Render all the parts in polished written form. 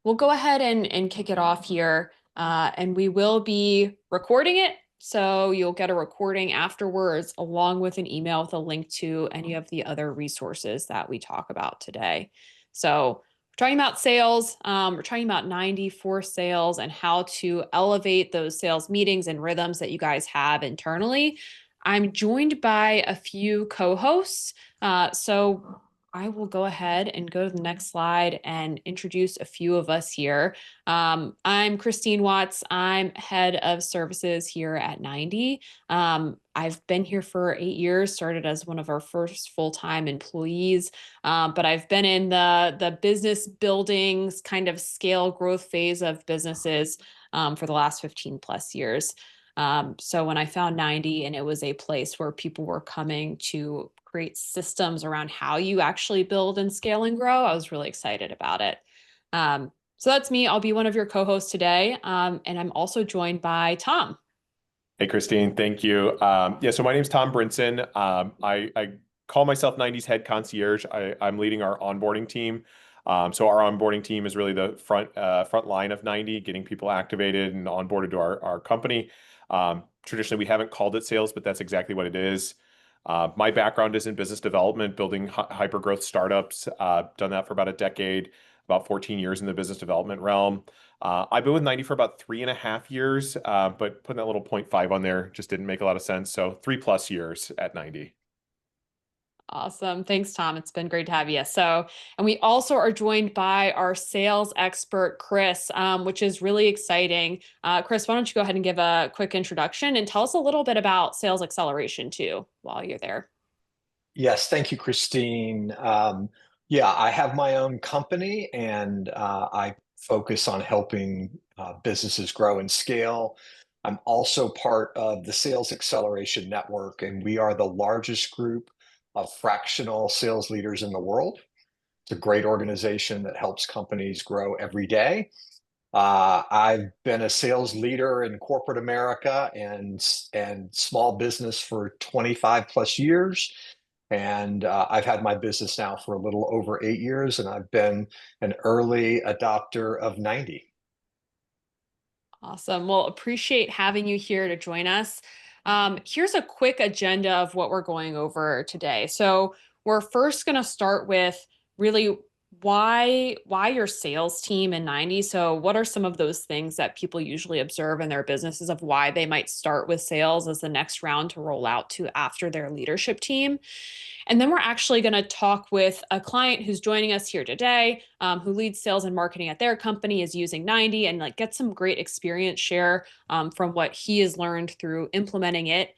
we'll go ahead and kick it off here. And we will be recording it. So you'll get a recording afterwards, along with an email with a link to any of the other resources that we talk about today. So we're talking about sales. We're talking about 90 for sales and how to elevate those sales meetings and rhythms that you guys have internally. I'm joined by a few co-hosts. So I will go ahead and go to the next slide and introduce a few of us here. I'm Christine Watts. I'm head of services here at 90. I've been here for 8 years, started as one of our first full-time employees, but I've been in the business buildings kind of scale growth phase of businesses for the last 15 plus years. So when I found 90 and it was a place where people were coming to create systems around how you actually build and scale and grow, I was really excited about it. So that's me. I'll be one of your co-hosts today. And I'm also joined by Tom. Hey, Christine, thank you. So my name is Tom Brinson. I call myself 90's head concierge. I'm leading our onboarding team. So our onboarding team is really the front line of 90, getting people activated and onboarded to our company. Traditionally, we haven't called it sales, but that's exactly what it is. My background is in business development, building hyper growth startups. Done that for about a decade, about 14 years in the business development realm. I've been with 90 for about 3.5 years, but putting that little 0.5 on there just didn't make a lot of sense. So 3+ years at 90. Awesome. Thanks, Tom. It's been great to have you. So, and we also are joined by our sales expert, Chris, which is really exciting. Chris, why don't you go ahead and give a quick introduction and tell us a little bit about sales acceleration too, while you're there. Yes, thank you, Christine. I have my own company and I focus on helping businesses grow and scale. I'm also part of the Sales Acceleration Network, and we are the largest group of fractional sales leaders in the world. It's a great organization that helps companies grow every day. I've been a sales leader in corporate America and small business for 25 plus years. And I've had my business now for a little over 8 years, and I've been an early adopter of 90. Awesome. Well, appreciate having you here to join us. Here's a quick agenda of what we're going over today. So we're first going to start with really why your sales team in 90. So what are some of those things that people usually observe in their businesses of why they might start with sales as the next round to roll out to after their leadership team? And then we're actually going to talk with a client who's joining us here today, who leads sales and marketing at their company, is using 90, and like get some great experience share from what he has learned through implementing it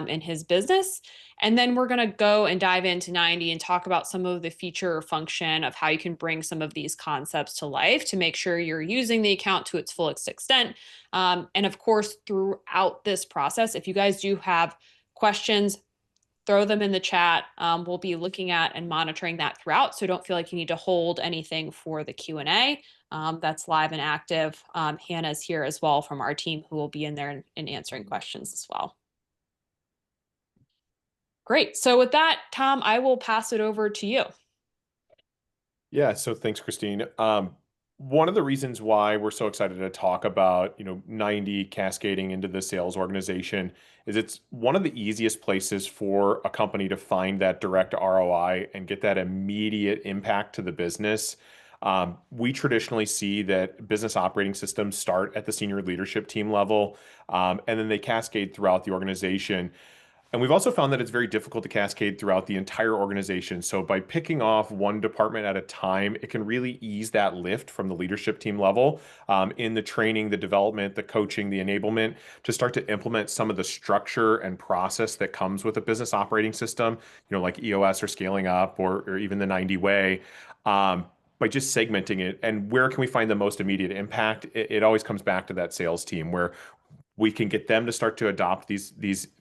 in his business. And then we're going to go and dive into 90 and talk about some of the feature or function of how you can bring some of these concepts to life to make sure you're using the account to its fullest extent. And of course, throughout this process, if you guys do have questions, throw them in the chat. We'll be looking at and monitoring that throughout. So don't feel like you need to hold anything for the Q&A. That's live and active. Hannah's here as well from our team who will be in there and answering questions as well. Great. So with that, Tom, I will pass it over to you. Yeah, so thanks, Christine. One of the reasons why we're so excited to talk about, 90 cascading into the sales organization is it's one of the easiest places for a company to find that direct ROI and get that immediate impact to the business. We traditionally see that business operating systems start at the senior leadership team level, and then they cascade throughout the organization. And we've also found that it's very difficult to cascade throughout the entire organization. So by picking off one department at a time, it can really ease that lift from the leadership team level in the training, the development, the coaching, the enablement to start to implement some of the structure and process that comes with a business operating system, like EOS or scaling up or even the 90 way. By just segmenting it. And where can we find the most immediate impact? It always comes back to that sales team where we can get them to start to adopt these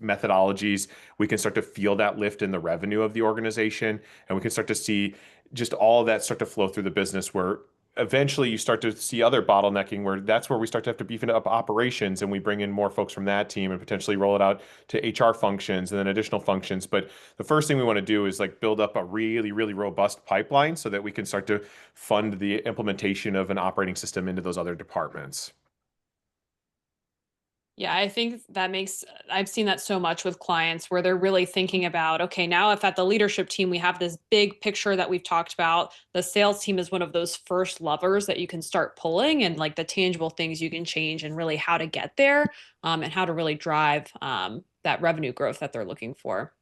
methodologies. We can start to feel that lift in the revenue of the organization, and we can start to see just all of that start to flow through the business where eventually you start to see other bottlenecking where that's where we start to have to beef up operations and we bring in more folks from that team and potentially roll it out to HR functions and then additional functions. But the first thing we want to do is like build up a really, really robust pipeline so that we can start to fund the implementation of an operating system into those other departments. Yeah, I think that makes, I've seen that so much with clients where they're really thinking about, okay, now if at the leadership team we have this big picture that we've talked about, the sales team is one of those first levers that you can start pulling and like the tangible things you can change and really how to get there, and how to really drive that revenue growth that they're looking for.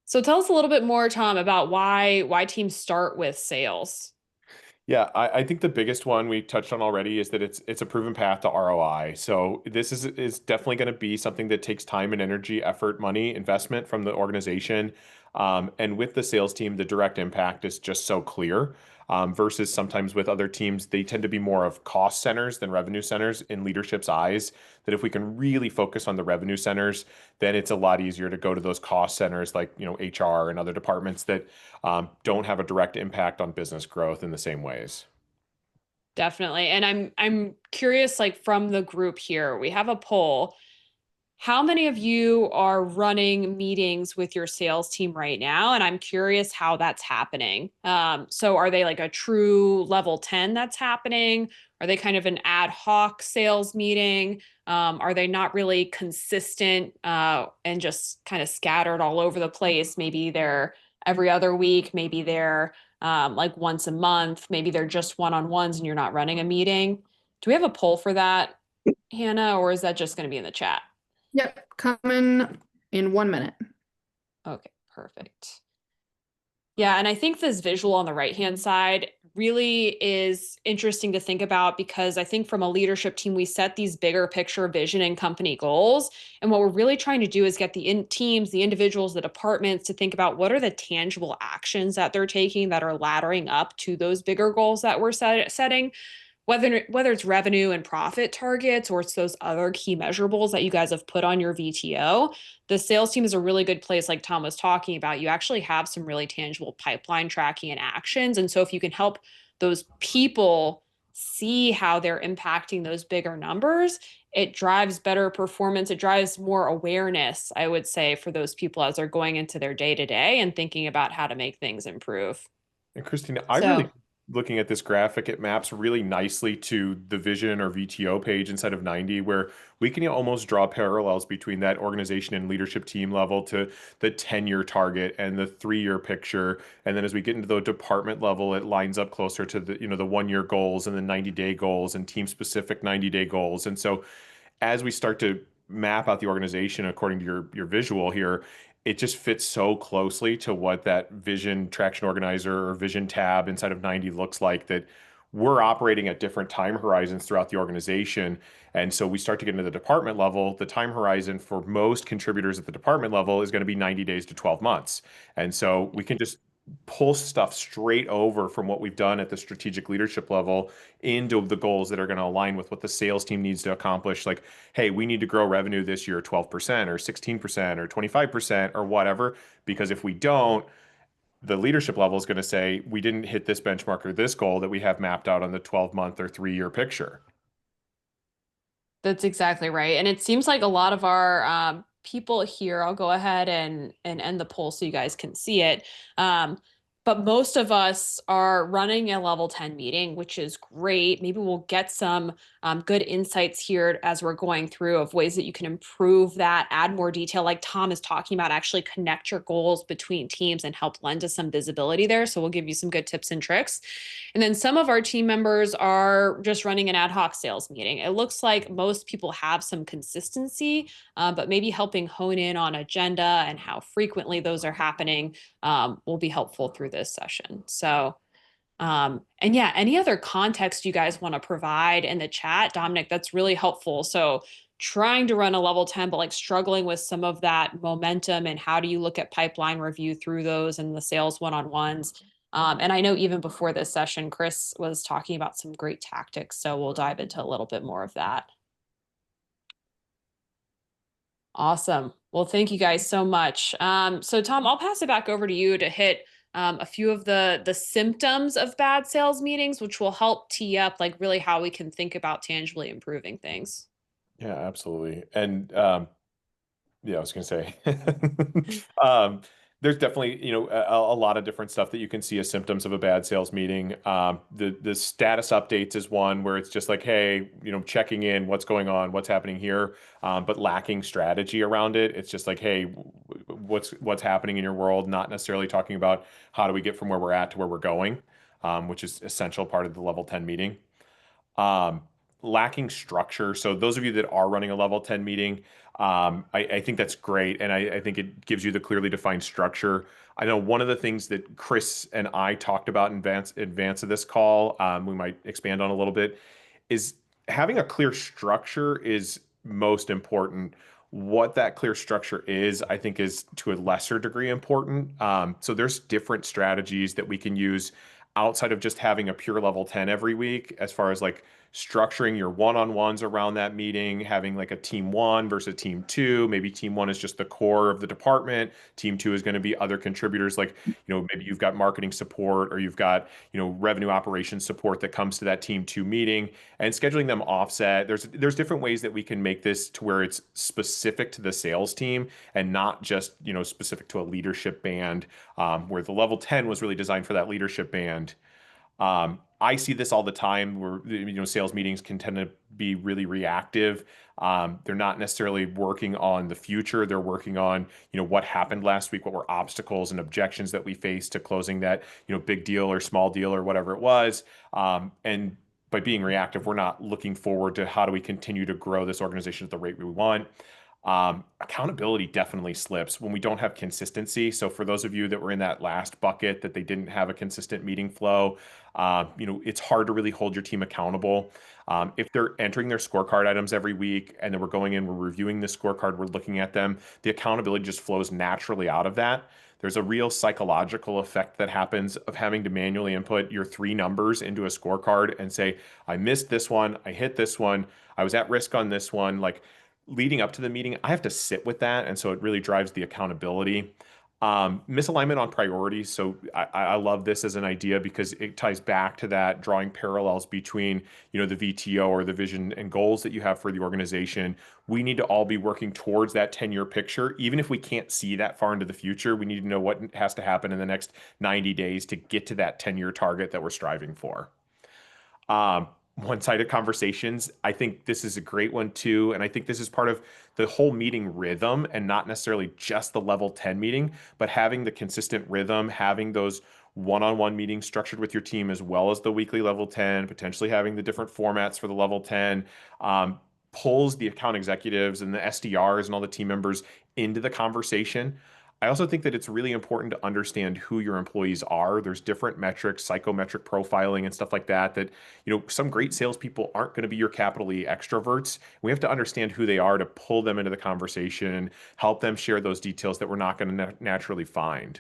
So tell us a little bit more, Tom, about why teams start with sales. Yeah, I think the biggest one we touched on already is that it's a proven path to ROI. So this is definitely going to be something that takes time and energy, effort, money, investment from the organization. And with the sales team, the direct impact is just so clear. Versus sometimes with other teams, they tend to be more of cost centers than revenue centers in leadership's eyes. That if we can really focus on the revenue centers, then it's a lot easier to go to those cost centers like HR and other departments that don't have a direct impact on business growth in the same ways. Definitely. And I'm curious, like from the group here, we have a poll. How many of you are running meetings with your sales team right now? And I'm curious how that's happening. So are they like a true level 10 that's happening? Are they kind of an ad hoc sales meeting? Are they not really consistent and just kind of scattered all over the place? Maybe they're every other week, maybe they're like once a month, maybe they're just one-on-ones and you're not running a meeting. Do we have a poll for that, Hannah, or is that just going to be in the chat? Yep, coming in 1 minute. Okay, perfect. Yeah, and I think this visual on the right-hand side really is interesting to think about because I think from a leadership team, we set these bigger picture vision and company goals. And what we're really trying to do is get the teams, the individuals, the departments to think about what are the tangible actions that they're taking that are laddering up to those bigger goals that we're setting, whether it's revenue and profit targets or it's those other key measurables that you guys have put on your VTO. The sales team is a really good place, like Tom was talking about. You actually have some really tangible pipeline tracking and actions. And so if you can help those people see how they're impacting those bigger numbers, it drives better performance. It drives more awareness, I would say, for those people as they're going into their day to day and thinking about how to make things improve. And Christina, I really So looking at this graphic, it maps really nicely to the vision or VTO page inside of 90, where we can almost draw parallels between that organization and leadership team level to the 10-year target and the 3-year picture. And then as we get into the department level, it lines up closer to the 1-year goals and the 90-day goals and team specific 90-day goals. And so as we start to map out the organization according to your visual here, it just fits so closely to what that vision traction organizer or vision tab inside of 90 looks like that we're operating at different time horizons throughout the organization. And so we start to get into the department level. The time horizon for most contributors at the department level is going to be 90 days to 12 months. And so we can just pull stuff straight over from what we've done at the strategic leadership level into the goals that are going to align with what the sales team needs to accomplish. Like, hey, we need to grow revenue this year 12% or 16% or 25% or whatever. Because if we don't, the leadership level is going to say, we didn't hit this benchmark or this goal that we have mapped out on the 12-month or 3-year picture. that's exactly right. And it seems like a lot of our people here, I'll go ahead and end the poll so you guys can see it. But most of us are running a level 10 meeting, which is great. Maybe we'll get some good insights here as we're going through of ways that you can improve that, add more detail, like Tom is talking about, actually connect your goals between teams and help lend to some visibility there. So we'll give you some good tips and tricks. And then some of our team members are just running an ad hoc sales meeting. It looks like most people have some consistency, but maybe helping hone in on agenda and how frequently those are happening will be helpful through this session. So, and yeah, any other context you guys want to provide in the chat, Dominic, that's really helpful. So trying to run a level 10, but like struggling with some of that momentum and how do you look at pipeline review through those and the sales one-on-ones. And I know even before this session, Chris was talking about some great tactics. So we'll dive into a little bit more of that. Awesome. Well, thank you guys so much. So Tom, I'll pass it back over to you to hit a few of the symptoms of bad sales meetings, which will help tee up like really how we can think about tangibly improving things. Yeah, absolutely. And yeah, I was gonna say, um, there's definitely, a lot of different stuff that you can see as symptoms of a bad sales meeting. The status updates is one where it's just like, hey, checking in, what's going on, what's happening here, but lacking strategy around it. It's just like, hey, what's happening in your world, not necessarily talking about how do we get from where we're at to where we're going, which is essential part of the level 10 meeting. um, Lacking structure. So those of you that are running a level 10 meeting, I think that's great. And I think it gives you the clearly defined structure. I know one of the things that Chris and I talked about in advance of this call, we might expand on a little bit, is having a clear structure is most important. What that clear structure is, I think, is to a lesser degree important. So there's different strategies that we can use outside of just having a pure level 10 every week, as far as like structuring your one-on-ones around that meeting, having like a team one versus team two. Maybe team one is just the core of the department. Team two is going to be other contributors, like, maybe you've got marketing support, or you've got, revenue operations support that comes to that team two meeting, and scheduling them offset. There's different ways that we can make this to where it's specific to the sales team and not just, specific to a leadership band, where the level 10 was really designed for that leadership band. I see this all the time where, sales meetings can tend to be really reactive. They're not necessarily working on the future. They're working on, what happened last week, what were obstacles and objections that we faced to closing that, big deal or small deal or whatever it was. And by being reactive, we're not looking forward to how do we continue to grow this organization at the rate we want. Accountability definitely slips when we don't have consistency. So for those of you that were in that last bucket, that they didn't have a consistent meeting flow, it's hard to really hold your team accountable. If they're entering their scorecard items every week, and then we're going in, we're reviewing the scorecard, we're looking at them, the accountability just flows naturally out of that. There's a real psychological effect that happens of having to manually input your three numbers into a scorecard and say, I missed this one, I hit this one, I was at risk on this one. Like, leading up to the meeting, I have to sit with that. And so it really drives the accountability. Misalignment on priorities. So I love this as an idea because it ties back to that, drawing parallels between, the VTO or the vision and goals that you have for the organization. We need to all be working towards that 10-year picture. Even if we can't see that far into the future, we need to know what has to happen in the next 90 days to get to that 10-year target that we're striving for. One-sided conversations, I think this is a great one too. And I think this is part of the whole meeting rhythm, and not necessarily just the level 10 meeting, but having the consistent rhythm, having those one-on-one meetings structured with your team, as well as the weekly level 10, potentially having the different formats for the level 10, pulls the account executives and the SDRs and all the team members into the conversation. I also think that it's really important to understand who your employees are. There's different metrics, psychometric profiling and stuff like that, some great salespeople aren't going to be your capital E extroverts. We have to understand who they are to pull them into the conversation and help them share those details that we're not going to naturally find.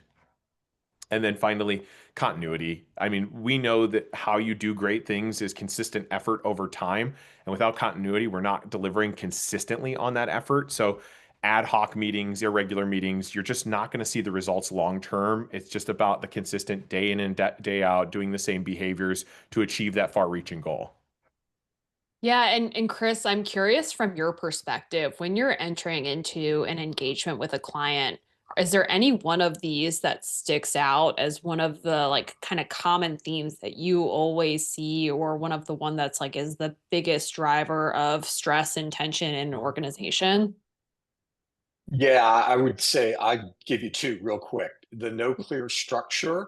And then finally, continuity. I mean, we know that how you do great things is consistent effort over time. And without continuity, we're not delivering consistently on that effort. So ad hoc meetings, irregular meetings, you're just not going to see the results long term. It's just about the consistent day in and day out, doing the same behaviors to achieve that far reaching goal. Yeah, and Chris, I'm curious from your perspective, when you're entering into an engagement with a client, is there any one of these that sticks out as one of the like kind of common themes that you always see, or one of the one that's like is the biggest driver of stress and tension in an organization? Yeah, I would say I'd give you two real quick. The no clear structure.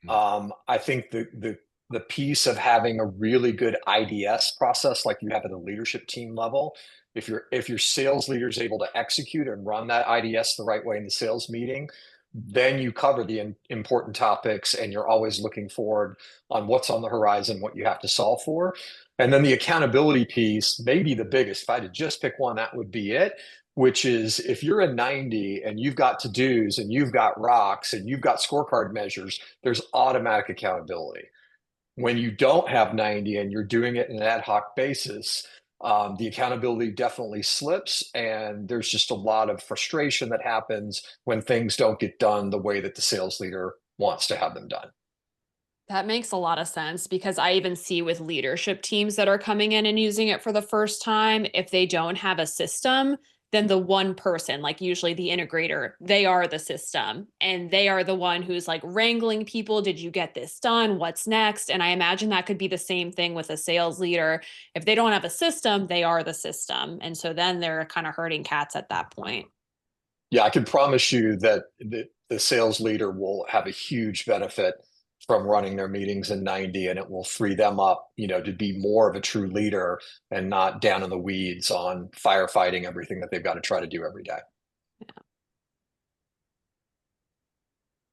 I think the piece of having a really good IDS process, like you have at a leadership team level, if your sales leader is able to execute and run that IDS the right way in the sales meeting, then you cover the important topics, and you're always looking forward on what's on the horizon, what you have to solve for. And then the accountability piece, maybe the biggest. If I had to just pick one, that would be it, which is if you're a 90 and you've got to-dos and you've got rocks and you've got scorecard measures, there's automatic accountability. When you don't have 90 and you're doing it in an ad hoc basis, the accountability definitely slips, and there's just a lot of frustration that happens when things don't get done the way that the sales leader wants to have them done. That makes a lot of sense because I even see with leadership teams that are coming in and using it for the first time, if they don't have a system, then the one person, like usually the integrator, they are the system and they are the one who's like wrangling people. Did you get this done? What's next? And I imagine that could be the same thing with a sales leader. If they don't have a system, they are the system. And so then they're kind of herding cats at that point. Yeah, I can promise you that the sales leader will have a huge benefit from running their meetings in 90, and it will free them up, to be more of a true leader and not down in the weeds on firefighting everything that they've got to try to do every day.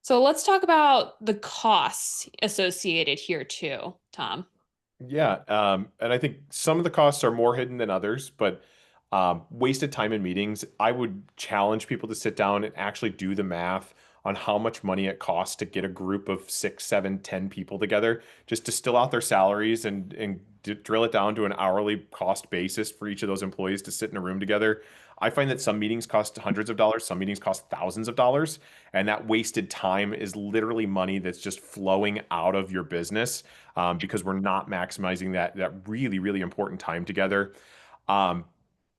So let's talk about the costs associated here too, Tom. Yeah, and I think some of the costs are more hidden than others, but wasted time in meetings, I would challenge people to sit down and actually do the math on how much money it costs to get a group of 6, 7, 10 people together, just distill out their salaries and drill it down to an hourly cost basis for each of those employees to sit in a room together. I find that some meetings cost hundreds of dollars, some meetings cost thousands of dollars, and that wasted time is literally money that's just flowing out of your business because we're not maximizing that really, really important time together. Um,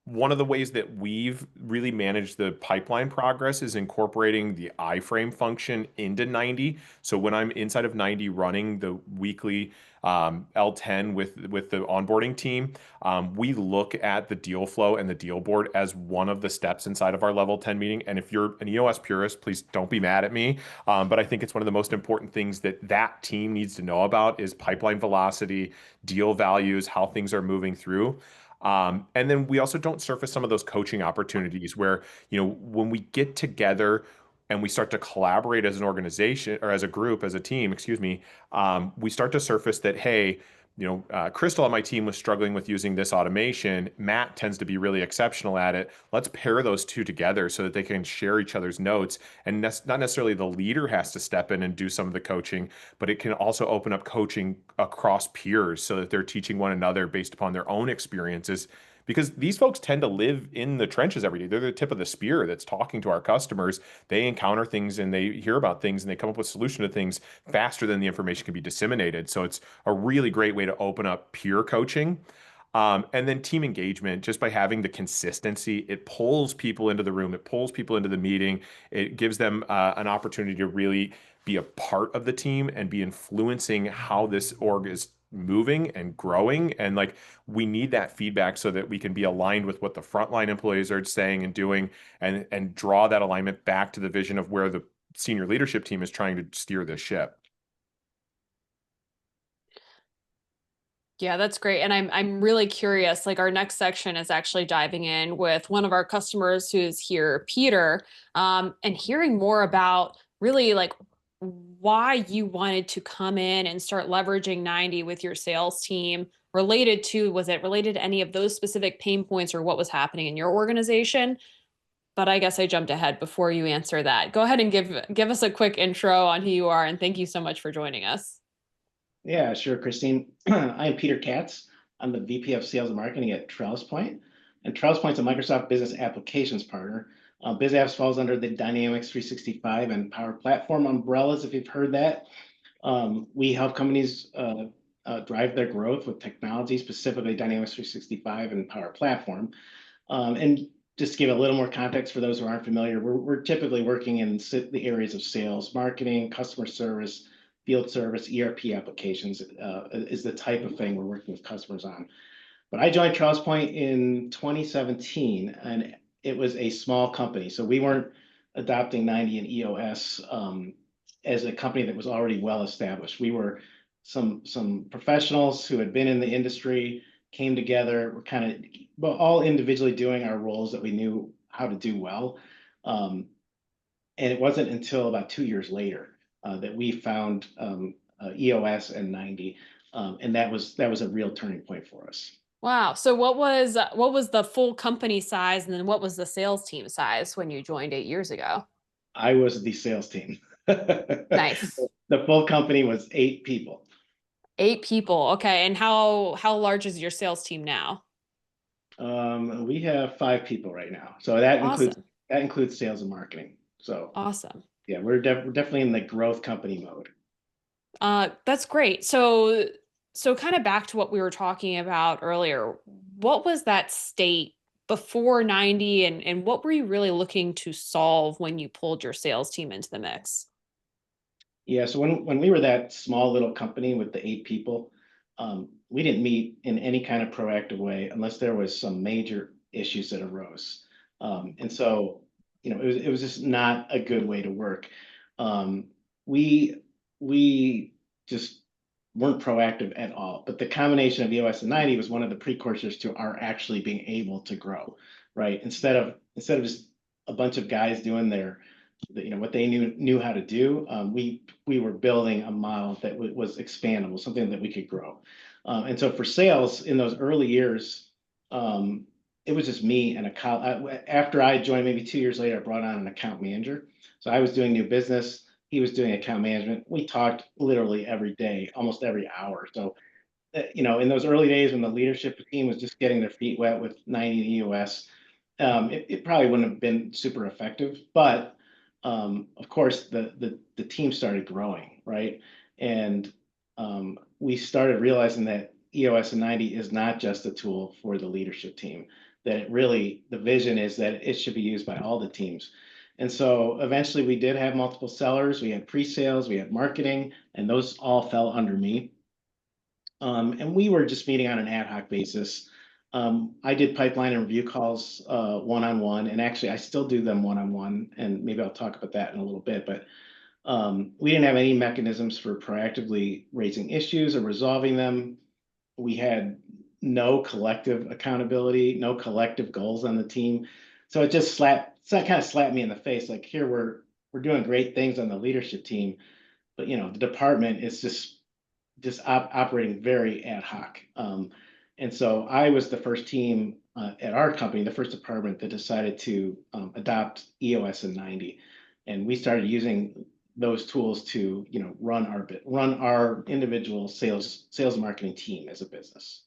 One of the ways that we've really managed the pipeline progress is incorporating the iframe function into 90. So when I'm inside of 90 running the weekly L10 with the onboarding team, we look at the deal flow and the deal board as one of the steps inside of our level 10 meeting. And if you're an EOS purist, please don't be mad at me. But I think it's one of the most important things that team needs to know about is pipeline velocity, deal values, how things are moving through. And then we also don't surface some of those coaching opportunities where, when we get together and we start to collaborate as an organization or as a group, as a team, excuse me, we start to surface that, hey, Crystal on my team was struggling with using this automation. Matt tends to be really exceptional at it. Let's pair those two together so that they can share each other's notes. And not necessarily the leader has to step in and do some of the coaching, but it can also open up coaching across peers so that they're teaching one another based upon their own experiences. Because these folks tend to live in the trenches every day. They're the tip of the spear that's talking to our customers. They encounter things and they hear about things and they come up with solution to things faster than the information can be disseminated. So it's a really great way to open up peer coaching. And then team engagement, just by having the consistency, it pulls people into the room, it pulls people into the meeting, it gives them an opportunity to really be a part of the team and be influencing how this org is moving and growing. And like, we need that feedback so that we can be aligned with what the frontline employees are saying and doing, and draw that alignment back to the vision of where the senior leadership team is trying to steer this ship. Yeah, that's great. And I'm really curious. Like our next section is actually diving in with one of our customers who's here, Peter, and hearing more about really like why you wanted to come in and start leveraging 90 with your sales team was it related to any of those specific pain points or what was happening in your organization? But I guess I jumped ahead before you answer that. Go ahead and give us a quick intro on who you are, and thank you so much for joining us. Yeah, sure, Christine. I'm Peter Katz. I'm the VP of Sales and Marketing at TrellisPoint. And TrellisPoint's a Microsoft Business Applications partner. BizApps falls under the Dynamics 365 and Power Platform umbrellas, if you've heard that. We help companies drive their growth with technology, specifically Dynamics 365 and Power Platform. And just to give a little more context for those who aren't familiar, we're typically working in the areas of sales, marketing, customer service, field service, ERP applications is the type of thing we're working with customers on. But I joined TrellisPoint in 2017, and it was a small company. So we weren't adopting 90 and EOS as a company that was already well established. We were some professionals who had been in the industry, came together, we're kind of all individually doing our roles that we knew how to do well. And it wasn't until about 2 years later that we found EOS and 90, and that was a real turning point for us. Wow. So what was the full company size, and then what was the sales team size when you joined 8 years ago? I was the sales team. Nice. The full company was 8 people. 8 people. Okay. And how large is your sales team now? We have 5 people right now, so that Awesome. includes sales and marketing. So Awesome. Yeah, we're definitely in the growth company mode. That's great. So kind of back to what we were talking about earlier. What was that state before 90 and what were you really looking to solve when you pulled your sales team into the mix? Yeah, so when we were that small little company with the 8 people, we didn't meet in any kind of proactive way unless there was some major issues that arose. And so, it was just not a good way to work. Um, we we just weren't proactive at all. But the combination of EOS and 90 was one of the precursors to our actually being able to grow, right? Instead of just a bunch of guys doing what they knew how to do. We were building a model that was expandable, something that we could grow. And so for sales in those early years, it was just me and after I joined, maybe 2 years later, I brought on an account manager. So I was doing new business. He was doing account management. We talked literally every day, almost every hour. So, in those early days when the leadership team was just getting their feet wet with 90 EOS, it probably wouldn't have been super effective. But of course, the team started growing, right? And we started realizing that EOS and 90 is not just a tool for the leadership team, that the vision is that it should be used by all the teams. And so eventually we did have multiple sellers, we had pre-sales, we had marketing, and those all fell under me. And we were just meeting on an ad hoc basis. I did pipeline and review calls one-on-one, and actually I still do them one-on-one, and maybe I'll talk about that in a little bit, but we didn't have any mechanisms for proactively raising issues or resolving them. We had no collective accountability, no collective goals on the team. So it kind of slapped me in the face, like, here we're doing great things on the leadership team, but the department is just operating very ad hoc. And so I was the first team at our company, the first department that decided to adopt EOS and 90. And we started using those tools to, run our individual sales and marketing team as a business.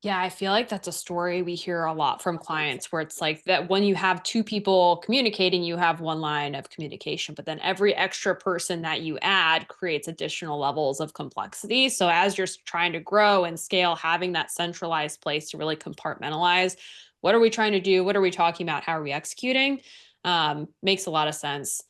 Yeah, I feel like that's a story we hear a lot from clients where it's like that when you have two people communicating, you have one line of communication, but then every extra person that you add creates additional levels of complexity. So as you're trying to grow and scale, having that centralized place to really compartmentalize, what are we trying to do? What are we talking about? How are we executing? Makes a lot of sense.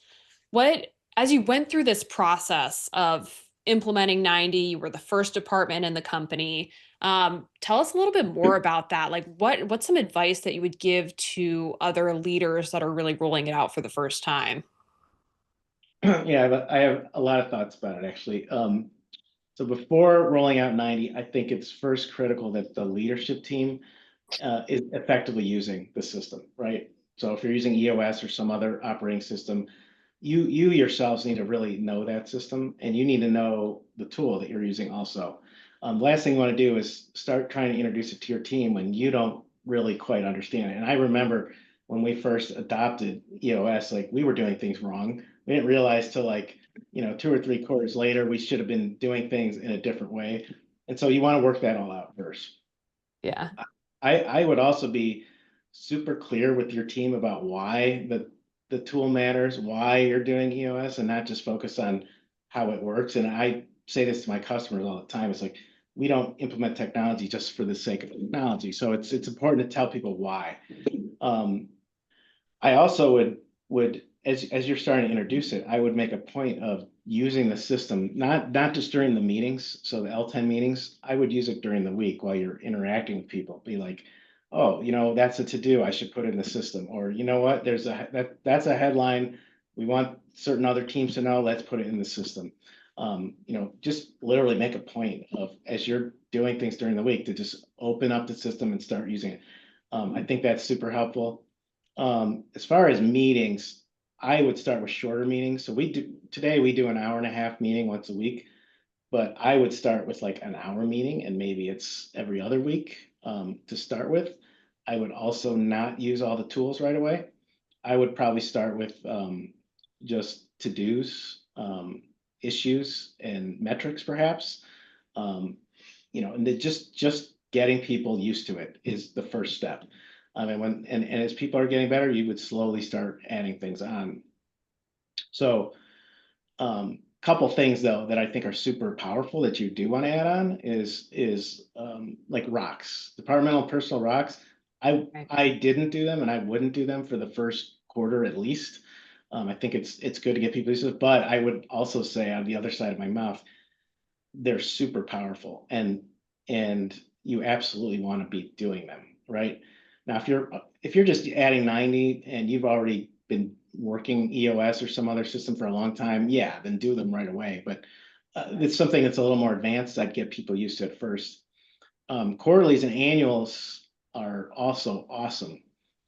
As you went through this process of implementing 90, you were the first department in the company. Tell us a little bit more about that. Like what's some advice that you would give to other leaders that are really rolling it out for the first time? Yeah, I have a lot of thoughts about it, actually. So before rolling out 90, I think it's first critical that the leadership team is effectively using the system, right? So if you're using EOS or some other operating system, you yourselves need to really know that system, and you need to know the tool that you're using also. Last thing you want to do is start trying to introduce it to your team when you don't really quite understand it. And I remember when we first adopted EOS, like, we were doing things wrong. We didn't realize till 2 or 3 quarters later, we should have been doing things in a different way. And so you want to work that all out first. Yeah. I would also be super clear with your team about why the tool matters, why you're doing EOS, and not just focus on how it works. And I say this to my customers all the time. It's like, we don't implement technology just for the sake of technology. So it's important to tell people why. I also would as you're starting to introduce it, I would make a point of using the system, not just during the meetings. So the L10 meetings, I would use it during the week while you're interacting with people. Be like, oh, that's a to-do I should put in the system. Or, you know what, that's a headline we want certain other teams to know, let's put it in the system. Just literally make a point of, as you're doing things during the week, to just open up the system and start using it. I think that's super helpful. As far as meetings, I would start with shorter meetings. So today we do an hour-and-a-half meeting once a week, but I would start with like an hour meeting, and maybe it's every other week to start with. I would also not use all the tools right away. I would probably start with just to-dos, issues, and metrics, perhaps. And just getting people used to it is the first step. And as people are getting better, you would slowly start adding things on. So couple things though that I think are super powerful that you do want to add on is like rocks, departmental personal rocks. Right. I didn't do them and I wouldn't do them for the first quarter at least. I think it's good to get people used to it, but I would also say on the other side of my mouth, they're super powerful and you absolutely want to be doing them, right? Now, if you're just adding 90 and you've already been working EOS or some other system for a long time, yeah, then do them right away. But it's something that's a little more advanced. I'd get people used to it first. Quarterlies and annuals are also awesome.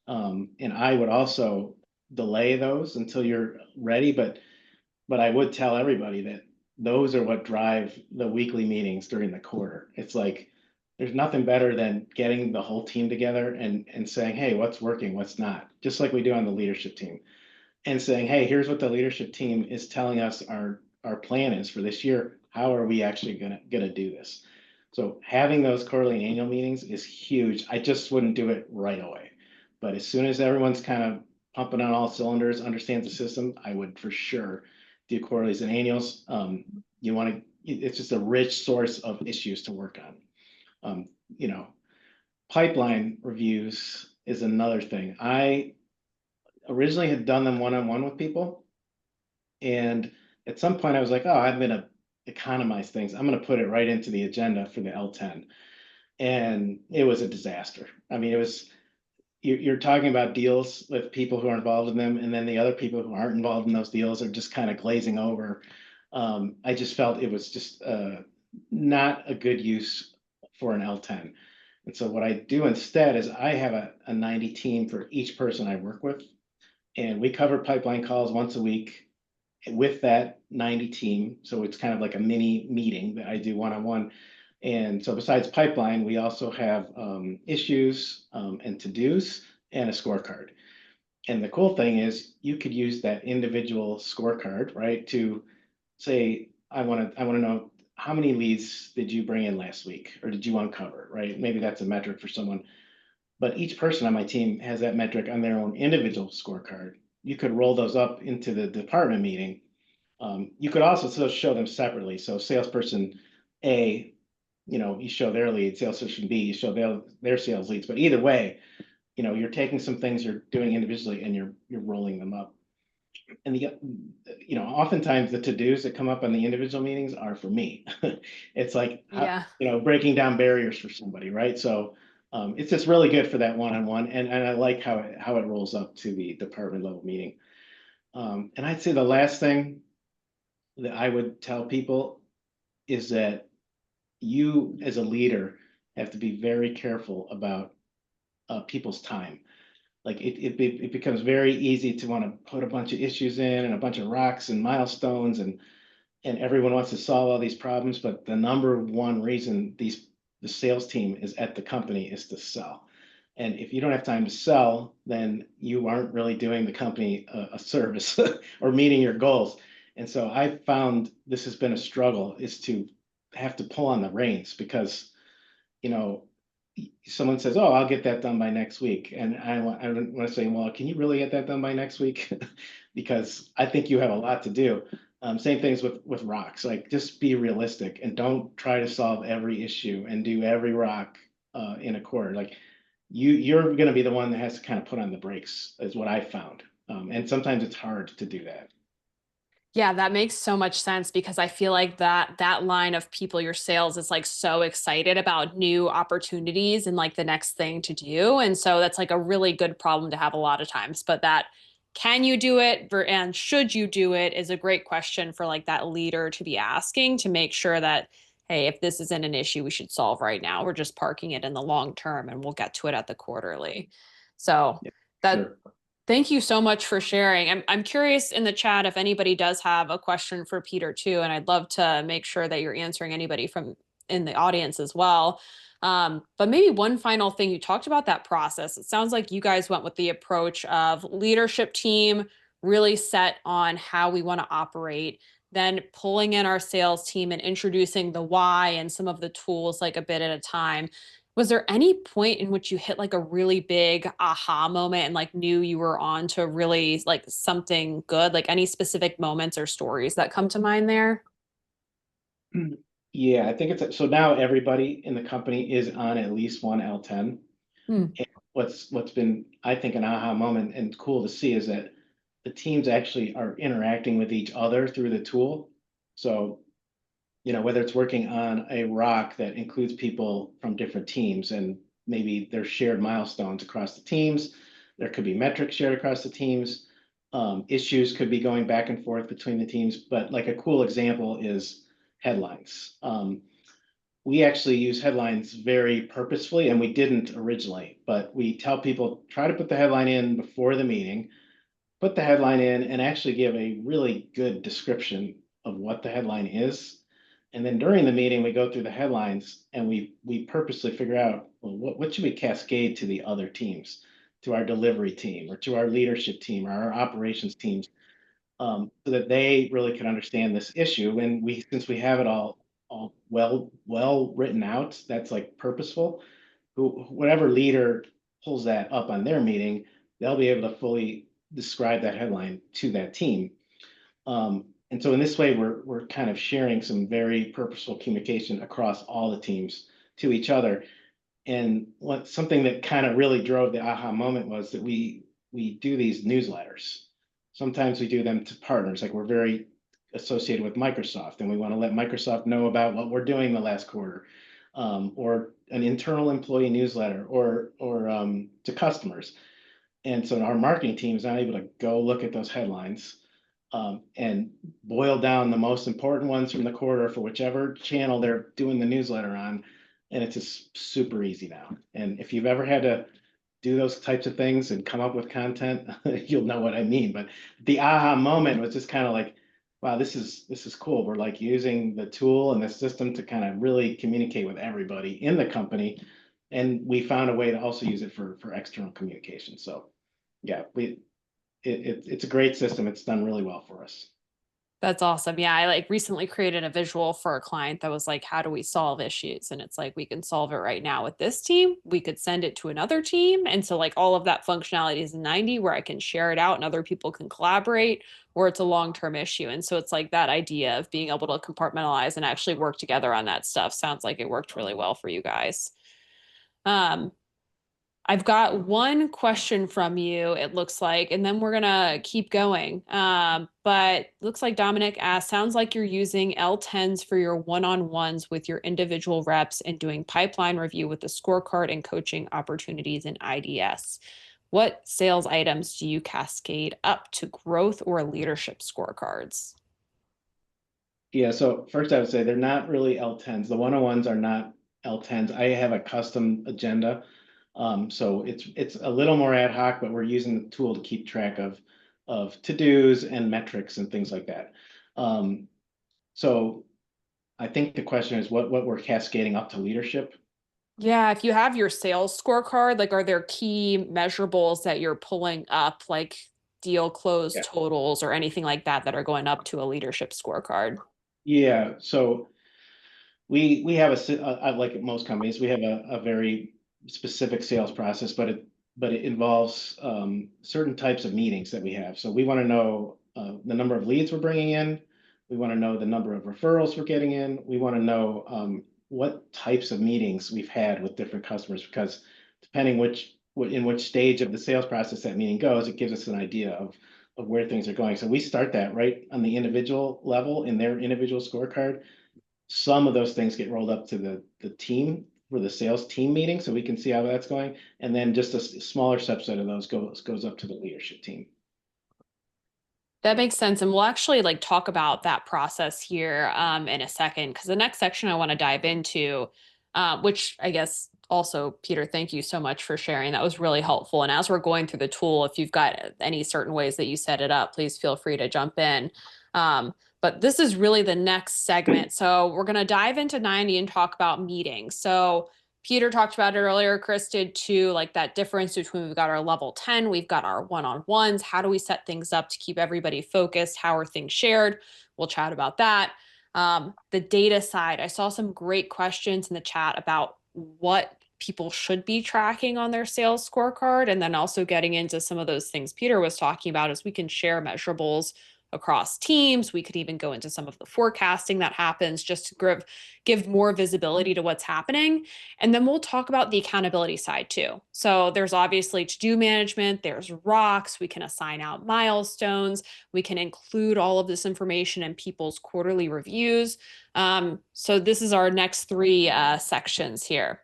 And I would also delay those until you're ready, but I would tell everybody that those are what drive the weekly meetings during the quarter. It's like there's nothing better than getting the whole team together and saying, hey, what's working, what's not, just like we do on the leadership team, and saying, hey, here's what the leadership team is telling us our plan is for this year. How are we actually gonna do this? So having those quarterly and annual meetings is huge. I just wouldn't do it right away. But as soon as everyone's kind of pumping on all cylinders, understands the system, I would for sure do quarterlies and annuals. You want to, it's just a rich source of issues to work on. You know, pipeline reviews is another thing. I originally had done them one-on-one with people. And at some point I was like, oh, I'm going to economize things. I'm going to put it right into the agenda for the L10. And it was a disaster. I mean, it was, you're talking about deals with people who are involved in them, and then the other people who aren't involved in those deals are just kind of glazing over. I just felt it was just not a good use for an L10. And so what I do instead is I have a 90 team for each person I work with, and we cover pipeline calls once a week with that 90 team. So it's kind of like a mini meeting that I do one-on-one. And so besides pipeline, we also have issues and to-dos and a scorecard. And the cool thing is you could use that individual scorecard, right, to say, I want to know how many leads did you bring in last week or did you uncover, right? Maybe that's a metric for someone. But each person on my team has that metric on their own individual scorecard. You could roll those up into the department meeting. You could also still show them separately. So salesperson A, you show their leads, salesperson B, you show their sales leads. But either way, you're taking some things you're doing individually and you're rolling them up. And oftentimes the to-dos that come up on the individual meetings are for me. It's like, Yeah. breaking down barriers for somebody, right? So it's just really good for that one-on-one. And I like how it rolls up to the department level meeting. And I'd say the last thing that I would tell people is that you as a leader have to be very careful about people's time. Like it becomes very easy to want to put a bunch of issues in and a bunch of rocks and milestones and everyone wants to solve all these problems, but the number one reason the sales team is at the company is to sell. And if you don't have time to sell, then you aren't really doing the company a service or meeting your goals. And so I found this has been a struggle, is to have to pull on the reins because, someone says, oh, I'll get that done by next week. And I want to say, well, can you really get that done by next week? Because I think you have a lot to do. Same things with rocks, like just be realistic and don't try to solve every issue and do every rock in a quarter. Like you're going to be the one that has to kind of put on the brakes is what I found. And sometimes it's hard to do that. Yeah, that makes so much sense because I feel like that line of people, your sales is like so excited about new opportunities and like the next thing to do. And so that's like a really good problem to have a lot of times. But that can you do it and should you do it is a great question for like that leader to be asking to make sure that, hey, if this isn't an issue we should solve right now, we're just parking it in the long term and we'll get to it at the quarterly. So that Sure. Thank you so much for sharing. I'm curious in the chat if anybody does have a question for Peter too, and I'd love to make sure that you're answering anybody from in the audience as well. But maybe one final thing, you talked about that process. It sounds like you guys went with the approach of leadership team, really set on how we want to operate, then pulling in our sales team and introducing the why and some of the tools like a bit at a time. Was there any point in which you hit like a really big aha moment and like knew you were on to really like something good? Like any specific moments or stories that come to mind there? Yeah, I think so now everybody in the company is on at least one L10. Hmm. And what's been, I think, an aha moment and cool to see is that the teams actually are interacting with each other through the tool. So, whether it's working on a rock that includes people from different teams and maybe there's shared milestones across the teams, there could be metrics shared across the teams. Issues could be going back and forth between the teams, but like a cool example is headlines. We actually use headlines very purposefully, and we didn't originally, but we tell people try to put the headline in before the meeting, put the headline in, and actually give a really good description of what the headline is. And then during the meeting, we go through the headlines and we purposely figure out, well, what should we cascade to the other teams, to our delivery team or to our leadership team or our operations teams, so that they really can understand this issue. And since we have it all well written out, that's like purposeful. Whatever leader pulls that up on their meeting, they'll be able to fully describe that headline to that team. And so in this way, we're kind of sharing some very purposeful communication across all the teams to each other. And something that kind of really drove the aha moment was that we do these newsletters. Sometimes we do them to partners, like we're very associated with Microsoft, and we want to let Microsoft know about what we're doing the last quarter, or an internal employee newsletter, or to customers. And so our marketing team is not able to go look at those headlines, and boil down the most important ones from the quarter for whichever channel they're doing the newsletter on. And it's just super easy now. And if you've ever had to do those types of things and come up with content, you'll know what I mean. But the aha moment was just kind of like, wow, this is cool. We're like using the tool and the system to kind of really communicate with everybody in the company. And we found a way to also use it for external communication. So yeah, it's a great system. It's done really well for us. That's awesome. Yeah, I like recently created a visual for a client that was like, how do we solve issues? And it's like, we can solve it right now with this team. We could send it to another team. And so like all of that functionality is in 90 where I can share it out and other people can collaborate, or it's a long-term issue. And so it's like that idea of being able to compartmentalize and actually work together on that stuff. Sounds like it worked really well for you guys. I've got one question from you, it looks like, and then we're gonna keep going. But looks like Dominic asked, sounds like you're using L10s for your one-on-ones with your individual reps and doing pipeline review with the scorecard and coaching opportunities in IDS. What sales items do you cascade up to growth or leadership scorecards? Yeah, so first I would say they're not really L10s. The one-on-ones are not L10s. I have a custom agenda. So it's a little more ad hoc, but we're using the tool to keep track of to-dos and metrics and things like that. So I think the question is what we're cascading up to leadership. Yeah, if you have your sales scorecard, like are there key measurables that you're pulling up, like deal close Yeah. totals or anything like that that are going up to a leadership scorecard? Yeah, so we have like most companies, we have a very specific sales process, but it involves certain types of meetings that we have. So we want to know the number of leads we're bringing in. We want to know the number of referrals we're getting in. We want to know what types of meetings we've had with different customers, because depending in which stage of the sales process that meeting goes, it gives us an idea of where things are going. So we start that right on the individual level in their individual scorecard. Some of those things get rolled up to the team for the sales team meeting, so we can see how that's going. And then just a smaller subset of those goes up to the leadership team. That makes sense. And we'll actually like talk about that process here in a second, because the next section I want to dive into, which I guess also, Peter, thank you so much for sharing. That was really helpful. And as we're going through the tool, if you've got any certain ways that you set it up, please feel free to jump in. But this is really the next segment. So we're going to dive into 90 and talk about meetings. So Peter talked about it earlier. Chris did too, like that difference between we've got our level 10, we've got our one-on-ones. How do we set things up to keep everybody focused? How are things shared? We'll chat about that. The data side, I saw some great questions in the chat about what people should be tracking on their sales scorecard. And then also getting into some of those things Peter was talking about is we can share measurables across teams. We could even go into some of the forecasting that happens just to give more visibility to what's happening. And then we'll talk about the accountability side too. So there's obviously to-do management, there's rocks, we can assign out milestones, we can include all of this information in people's quarterly reviews. So this is our next three sections here.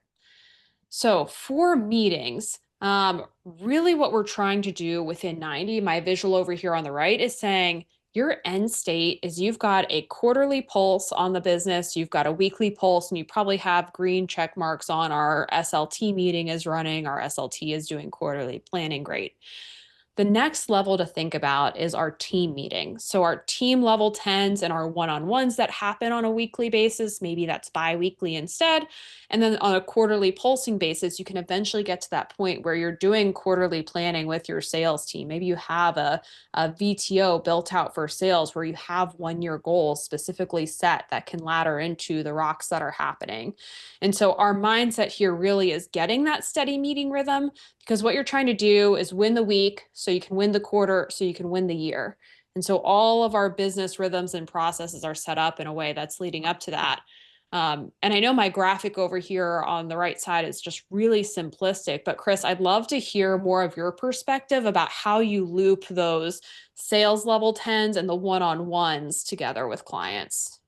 So for meetings, really what we're trying to do within 90, my visual over here on the right is saying your end state is you've got a quarterly pulse on the business, you've got a weekly pulse, and you probably have green check marks on our SLT meeting is running, our SLT is doing quarterly planning, great. The next level to think about is our team meetings. So our team level 10s and our one-on-ones that happen on a weekly basis, maybe that's bi-weekly instead. And then on a quarterly pulsing basis, you can eventually get to that point where you're doing quarterly planning with your sales team. Maybe you have a VTO built out for sales where you have 1-year goals specifically set that can ladder into the rocks that are happening. And so our mindset here really is getting that steady meeting rhythm, because what you're trying to do is win the week so you can win the quarter, so you can win the year. And so all of our business rhythms and processes are set up in a way that's leading up to that. And I know my graphic over here on the right side is just really simplistic, but Chris, I'd love to hear more of your perspective about how you loop those sales level 10s and the one-on-ones together with clients.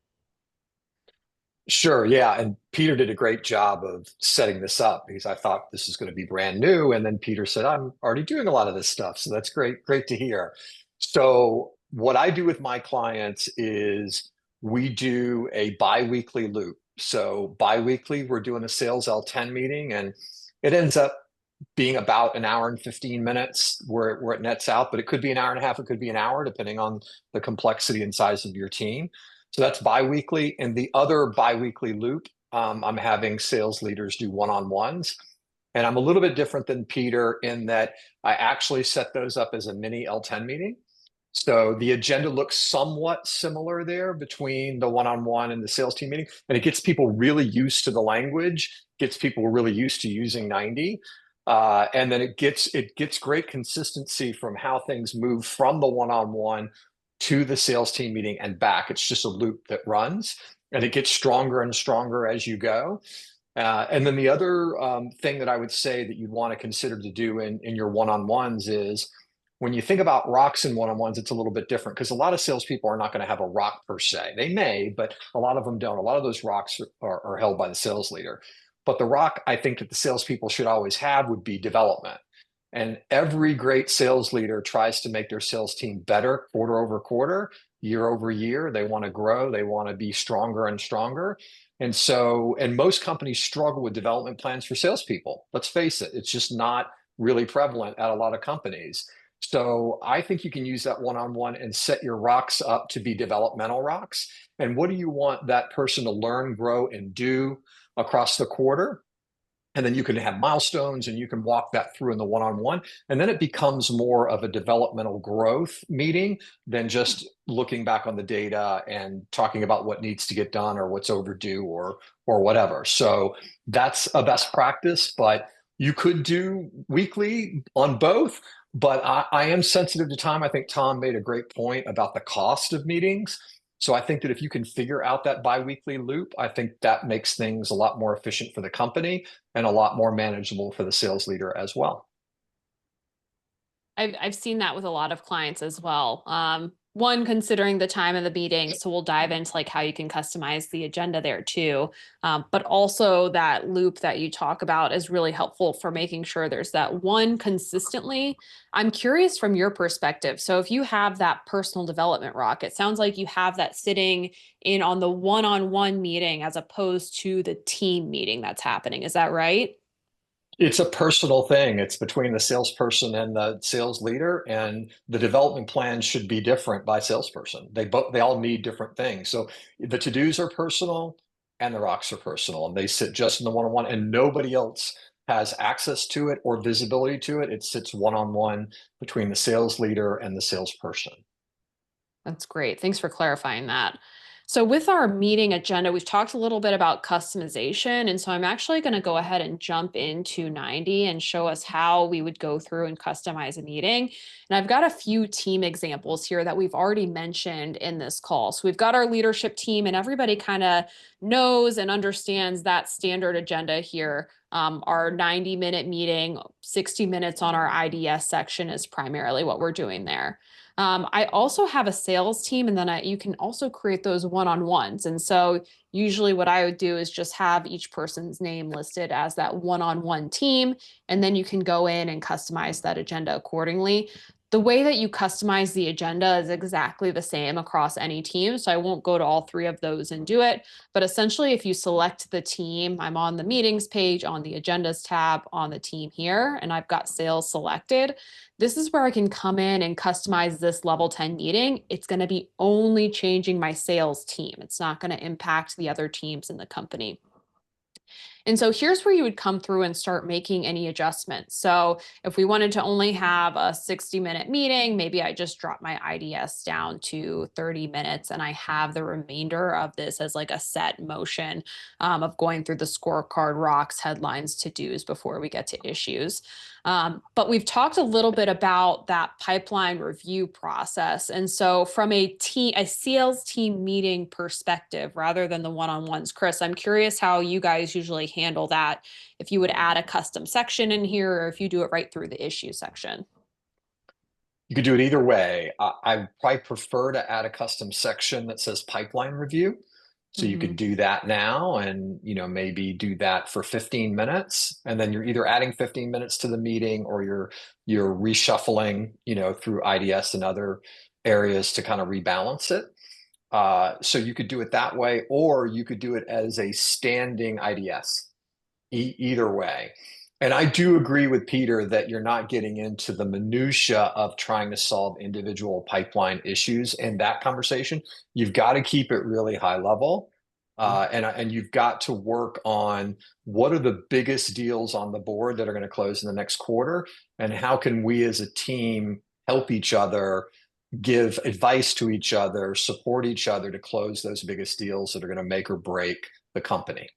Sure, yeah, and Peter did a great job of setting this up because I thought this is going to be brand new, and then Peter said, "I'm already doing a lot of this stuff," so that's great to hear. So what I do with my clients is we do a bi-weekly loop. So bi-weekly, we're doing a sales L10 meeting, and it ends up being about an hour and 15 minutes where it nets out, but it could be an hour and a half, it could be an hour, depending on the complexity and size of your team. So that's bi-weekly. And the other bi-weekly loop, I'm having sales leaders do one-on-ones. And I'm a little bit different than Peter in that I actually set those up as a mini L10 meeting. So the agenda looks somewhat similar there between the one-on-one and the sales team meeting. And it gets people really used to the language, gets people really used to using 90. And then it gets great consistency from how things move from the one-on-one to the sales team meeting and back. It's just a loop that runs, and it gets stronger and stronger as you go. And then the other thing that I would say that you'd want to consider to do in your one-on-ones is when you think about rocks and one-on-ones, it's a little bit different because a lot of salespeople are not going to have a rock per se. They may, but a lot of them don't. A lot of those rocks are held by the sales leader. But the rock I think that the salespeople should always have would be development. And every great sales leader tries to make their sales team better quarter over quarter, year over year. They want to grow. They want to be stronger and stronger. And most companies struggle with development plans for salespeople. Let's face it, it's just not really prevalent at a lot of companies. So I think you can use that one-on-one and set your rocks up to be developmental rocks. And what do you want that person to learn, grow, and do across the quarter? And then you can have milestones and you can walk that through in the one-on-one. And then it becomes more of a developmental growth meeting than just looking back on the data and talking about what needs to get done or what's overdue or whatever. So that's a best practice, but you could do weekly on both. But I am sensitive to time. I think Tom made a great point about the cost of meetings. So I think that if you can figure out that biweekly loop, I think that makes things a lot more efficient for the company and a lot more manageable for the sales leader as well. I've seen that with a lot of clients as well. One, considering the time of the meeting, so we'll dive into like how you can customize the agenda there too. But also that loop that you talk about is really helpful for making sure there's that one consistently. I'm curious from your perspective. So if you have that personal development rock, it sounds like you have that sitting in on the one-on-one meeting as opposed to the team meeting that's happening. Is that right? It's a personal thing. It's between the salesperson and the sales leader, and the development plan should be different by salesperson. They all need different things. So the to-dos are personal and the rocks are personal, and they sit just in the one-on-one, and nobody else has access to it or visibility to it. It sits one-on-one between the sales leader and the salesperson. That's great. Thanks for clarifying that. So with our meeting agenda, we've talked a little bit about customization. And so I'm actually going to go ahead and jump into 90 and show us how we would go through and customize a meeting. And I've got a few team examples here that we've already mentioned in this call. So we've got our leadership team, and everybody kind of knows and understands that standard agenda here. Our 90-minute meeting, 60 minutes on our IDS section is primarily what we're doing there. I also have a sales team, and then you can also create those one-on-ones. And so usually what I would do is just have each person's name listed as that one-on-one team, and then you can go in and customize that agenda accordingly. The way that you customize the agenda is exactly the same across any team. So I won't go to all three of those and do it. But essentially, if you select the team, I'm on the meetings page, on the agendas tab, on the team here, and I've got sales selected. This is where I can come in and customize this level 10 meeting. It's going to be only changing my sales team. It's not going to impact the other teams in the company. And so here's where you would come through and start making any adjustments. So if we wanted to only have a 60-minute meeting, maybe I just drop my IDS down to 30 minutes and I have the remainder of this as like a set motion of going through the scorecard, rocks, headlines, to-dos before we get to issues. But we've talked a little bit about that pipeline review process. And so from a sales team meeting perspective, rather than the one-on-ones, Chris, I'm curious how you guys usually handle that. If you would add a custom section in here, or if you do it right through the issue section. You could do it either way. I probably prefer to add a custom section that says pipeline review. So you could do that now and, maybe do that for 15 minutes. And then you're either adding 15 minutes to the meeting or you're reshuffling, through IDS and other areas to kind of rebalance it. So you could do it that way, or you could do it as a standing IDS, either way. And I do agree with Peter that you're not getting into the minutia of trying to solve individual pipeline issues in that conversation. You've got to keep it really high level. And you've got to work on what are the biggest deals on the board that are going to close in the next quarter, and how can we as a team help each other, give advice to each other, support each other to close those biggest deals that are going to make or break the company.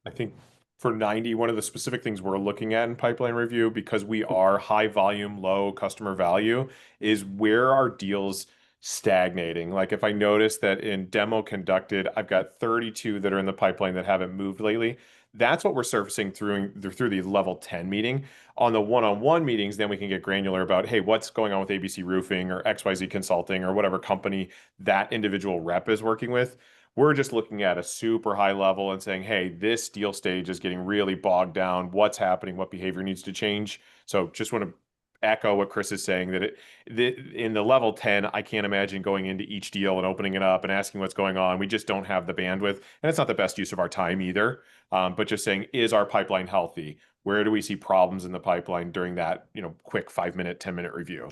I think for 90, one of the specific things we're looking at in pipeline review, because we are high volume, low customer value, is where our deals stagnating. Like if I notice that in demo conducted, I've got 32 that are in the pipeline that haven't moved lately. That's what we're surfacing through the level 10 meeting. On the one-on-one meetings, then we can get granular about, hey, what's going on with ABC Roofing or XYZ Consulting or whatever company that individual rep is working with. We're just looking at a super high level and saying, hey, this deal stage is getting really bogged down. What's happening? What behavior needs to change? So just want to echo what Chris is saying, that in the level 10, I can't imagine going into each deal and opening it up and asking what's going on. We just don't have the bandwidth. And it's not the best use of our time either. But just saying, is our pipeline healthy? Where do we see problems in the pipeline during that, quick 5-minute, 10-minute review?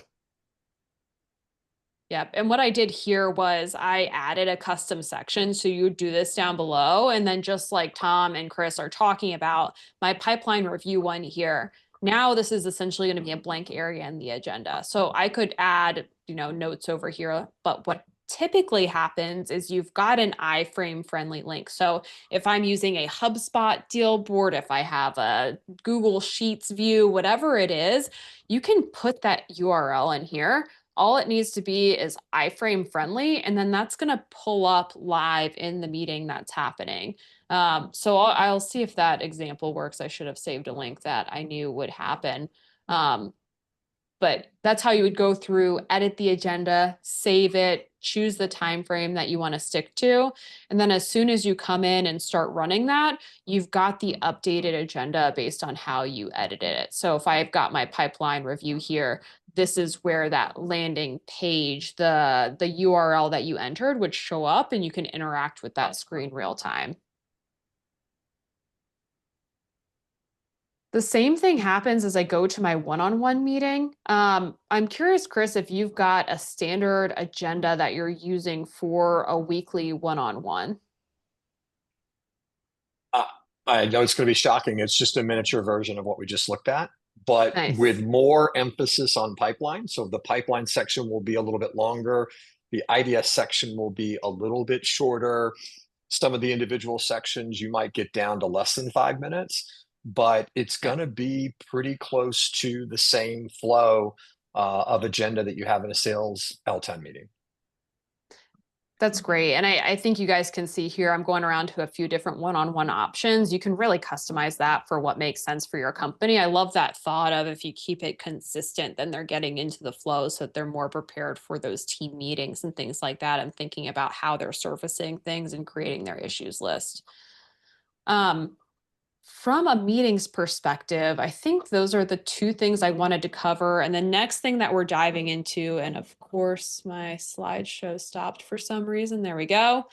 Yep. And what I did here was I added a custom section. So you would do this down below. And then just like Tom and Chris are talking about, my pipeline review one here, now this is essentially going to be a blank area in the agenda. So I could add, notes over here. But what typically happens is you've got an iframe friendly link. So if I'm using a HubSpot deal board, if I have a Google Sheets view, whatever it is, you can put that URL in here. All it needs to be is iframe friendly, and then that's going to pull up live in the meeting that's happening. So I'll see if that example works. I should have saved a link that I knew would happen. But that's how you would go through, edit the agenda, save it, choose the time frame that you want to stick to. And then as soon as you come in and start running that, you've got the updated agenda based on how you edited it. So if I've got my pipeline review here, this is where that landing page, the URL that you entered would show up, and you can interact with that screen real time. The same thing happens as I go to my one-on-one meeting. I'm curious, Chris, if you've got a standard agenda that you're using for a weekly one-on-one. I know it's going to be shocking. It's just a miniature version of what we just looked at, but Nice. with more emphasis on pipeline. So the pipeline section will be a little bit longer. The IDS section will be a little bit shorter. Some of the individual sections you might get down to less than 5 minutes, but it's going to be pretty close to the same flow of agenda that you have in a sales L10 meeting. That's great. And I think you guys can see here, I'm going around to a few different one-on-one options. You can really customize that for what makes sense for your company. I love that thought of if you keep it consistent, then they're getting into the flow so that they're more prepared for those team meetings and things like that, and thinking about how they're surfacing things and creating their issues list. From a meetings perspective, I think those are the two things I wanted to cover. And the next thing that we're diving into, and of course, my slideshow stopped for some reason. There we go.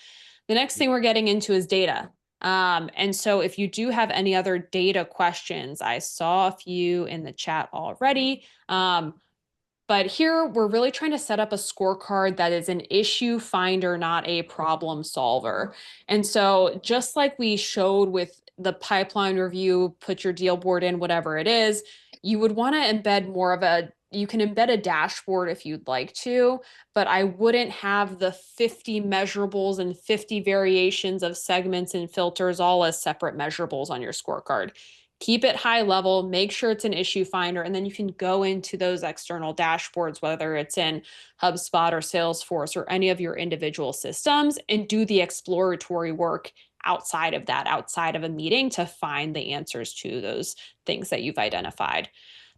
The next thing we're getting into is data. And so if you do have any other data questions, I saw a few in the chat already. But here we're really trying to set up a scorecard that is an issue finder, not a problem solver. And so just like we showed with the pipeline review, put your deal board in, whatever it is, you would want to embed more of you can embed a dashboard if you'd like to, but I wouldn't have the 50 measurables and 50 variations of segments and filters all as separate measurables on your scorecard. Keep it high level, make sure it's an issue finder, and then you can go into those external dashboards, whether it's in HubSpot or Salesforce or any of your individual systems, and do the exploratory work outside of that, outside of a meeting, to find the answers to those things that you've identified.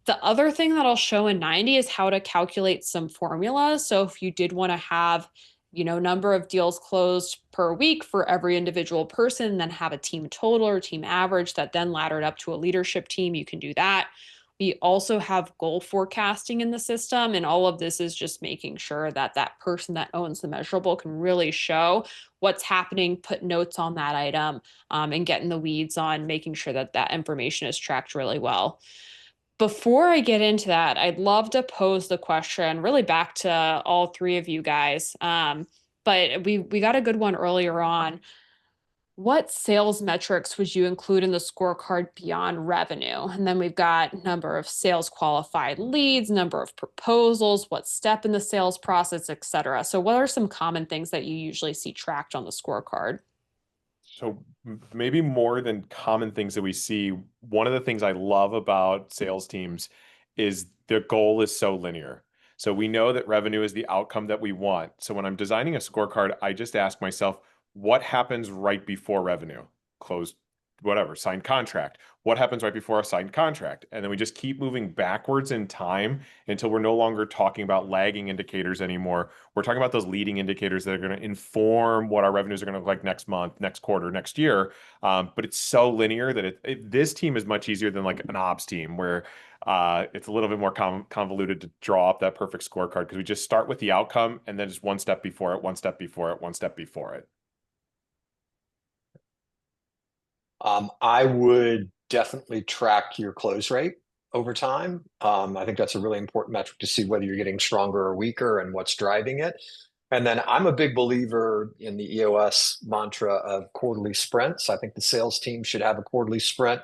The other thing that I'll show in 90 is how to calculate some formulas. So if you did want to have, number of deals closed per week for every individual person, then have a team total or team average that then laddered up to a leadership team, you can do that. We also have goal forecasting in the system, and all of this is just making sure that that person that owns the measurable can really show what's happening, put notes on that item, and get in the weeds on making sure that that information is tracked really well. Before I get into that, I'd love to pose the question really back to all three of you guys. But we got a good one earlier on. What sales metrics would you include in the scorecard beyond revenue? And then we've got number of sales qualified leads, number of proposals, what step in the sales process, et cetera. So what are some common things that you usually see tracked on the scorecard? So maybe more than common things that we see, one of the things I love about sales teams is their goal is so linear. So we know that revenue is the outcome that we want. So when I'm designing a scorecard, I just ask myself, what happens right before revenue? Closed, whatever, signed contract. What happens right before a signed contract? And then we just keep moving backwards in time until we're no longer talking about lagging indicators anymore. We're talking about those leading indicators that are going to inform what our revenues are going to look like next month, next quarter, next year. But it's so linear that this team is much easier than like an ops team where it's a little bit more convoluted to draw up that perfect scorecard, because we just start with the outcome and then just one step before it, one step before it, one step before it. I would definitely track your close rate over time. I think that's a really important metric to see whether you're getting stronger or weaker and what's driving it. And then I'm a big believer in the EOS mantra of quarterly sprints. I think the sales team should have a quarterly sprint.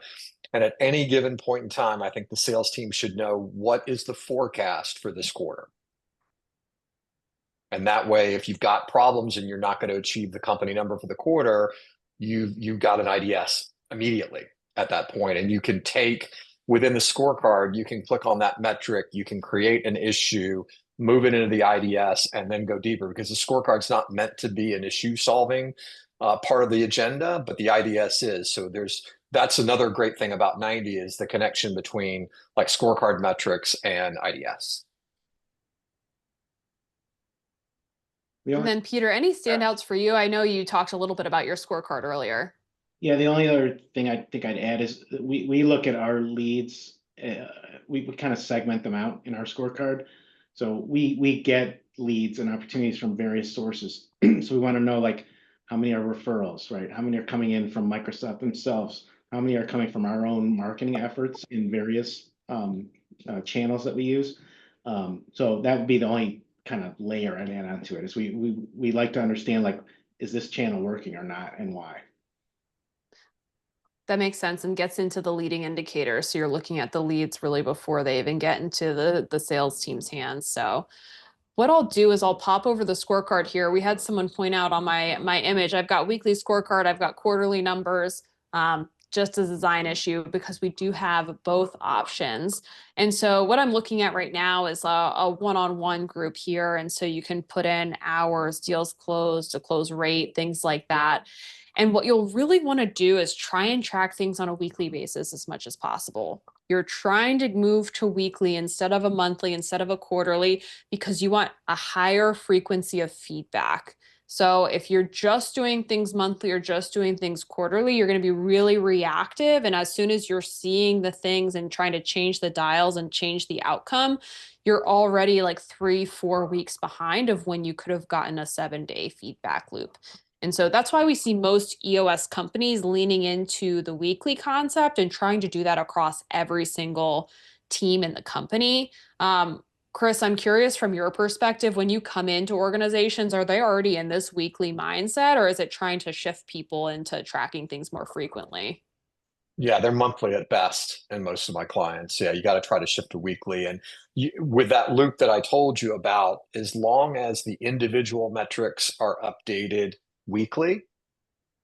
And at any given point in time, I think the sales team should know what is the forecast for this quarter. And that way, if you've got problems and you're not going to achieve the company number for the quarter, you've got an IDS immediately at that point. And you can take within the scorecard, you can click on that metric, you can create an issue, move it into the IDS, and then go deeper, because the scorecard's not meant to be an issue solving part of the agenda, but the IDS is. So that's another great thing about 90 is the connection between like scorecard metrics and IDS. And then Peter, any standouts for you? I know you talked a little bit about your scorecard earlier. Yeah, the only other thing I think I'd add is we look at our leads. We kind of segment them out in our scorecard. So we get leads and opportunities from various sources. So we want to know like how many are referrals, right? How many are coming in from Microsoft themselves? How many are coming from our own marketing efforts in various channels that we use? So that would be the only kind of layer I'd add onto it, is we like to understand, like, is this channel working or not, and why? That makes sense and gets into the leading indicator. So you're looking at the leads really before they even get into the sales team's hands. So what I'll do is I'll pop over the scorecard here. We had someone point out on my image, I've got weekly scorecard, I've got quarterly numbers, just as a design issue because we do have both options. And so what I'm looking at right now is a one-on-one group here. And so you can put in hours, deals closed, a close rate, things like that. And what you'll really want to do is try and track things on a weekly basis as much as possible. You're trying to move to weekly instead of a monthly, instead of a quarterly, because you want a higher frequency of feedback. So if you're just doing things monthly or just doing things quarterly, you're going to be really reactive. And as soon as you're seeing the things and trying to change the dials and change the outcome, you're already like 3-4 weeks behind of when you could have gotten a 7-day feedback loop. And so that's why we see most EOS companies leaning into the weekly concept and trying to do that across every single team in the company. Chris, I'm curious from your perspective, when you come into organizations, are they already in this weekly mindset, or is it trying to shift people into tracking things more frequently? Yeah, they're monthly at best, and most of my clients. Yeah, you got to try to shift to weekly. And with that loop that I told you about, as long as the individual metrics are updated weekly,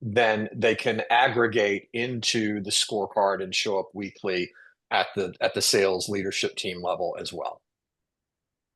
then they can aggregate into the scorecard and show up weekly at the sales leadership team level as well.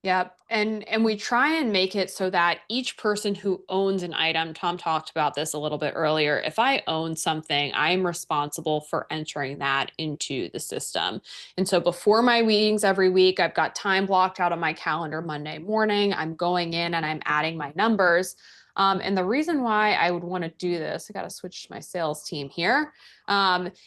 Yep. And we try and make it so that each person who owns an item, Tom talked about this a little bit earlier. If I own something, I'm responsible for entering that into the system. And so before my meetings every week, I've got time blocked out on my calendar Monday morning. I'm going in and I'm adding my numbers. And the reason why I would want to do this, I got to switch to my sales team here,